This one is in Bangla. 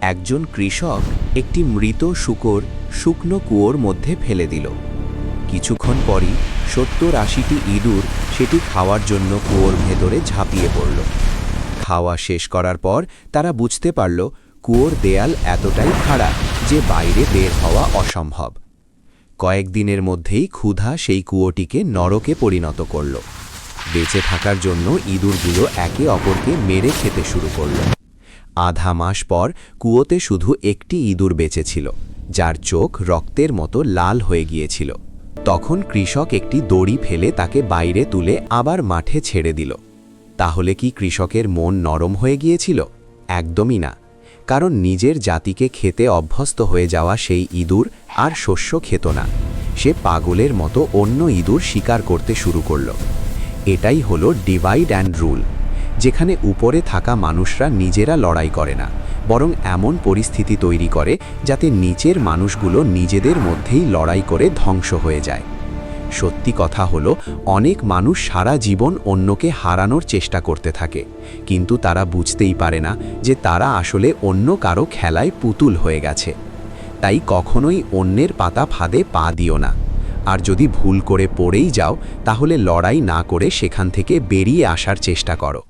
একজন কৃষক একটি মৃত শূকর শুকনো কুয়োর মধ্যে ফেলে দিল। কিছুক্ষণ পরই ৭০-৮০টি ইঁদুর সেটি খাওয়ার জন্য কুয়োর ভেতরে ঝাঁপিয়ে পড়ল। খাওয়া শেষ করার পর তারা বুঝতে পারল কুয়োর দেয়াল এতটাই খাড়া যে বাইরে বের হওয়া অসম্ভব। কয়েকদিনের মধ্যেই ক্ষুধা সেই কুয়োটিকে নরকে পরিণত করল। বেঁচে থাকার জন্য ইঁদুরগুলো একে অপরকে মেরে খেতে শুরু করল। আধা মাস পর কুয়োতে শুধু একটি ইঁদুর বেঁচে ছিল, যার চোখ রক্তের মতো লাল হয়ে গিয়েছিল। তখন কৃষক একটি দড়ি ফেলে তাকে বাইরে তুলে আবার মাঠে ছেড়ে দিল। তাহলে কি কৃষকের মন নরম হয়ে গিয়েছিল? একদমই না, কারণ নিজের জাতিকে খেতে অভ্যস্ত হয়ে যাওয়া সেই ইঁদুর আর শস্য খেত না। সে পাগলের মতো অন্য ইঁদুর শিকার করতে শুরু করল। এটাই হলো ডিভাইড অ্যান্ড রুল, যেখানে উপরে থাকা মানুষরা নিজেরা লড়াই করে না, বরং এমন পরিস্থিতি তৈরি করে যাতে নিচের মানুষগুলো নিজেদের মধ্যেই লড়াই করে ধ্বংস হয়ে যায়। সত্যি কথা হলো, অনেক মানুষ সারা জীবন অন্যকে হারানোর চেষ্টা করতে থাকে, কিন্তু তারা বুঝতেই পারে না যে তারা আসলে অন্য কারো খেলায় পুতুল হয়ে গেছে। তাই কখনোই অন্যের পাতা ফাঁদে পা দিও না। আর যদি ভুল করে পড়েই যাও, তাহলে লড়াই না করে সেখান থেকে বেরিয়ে আসার চেষ্টা করো।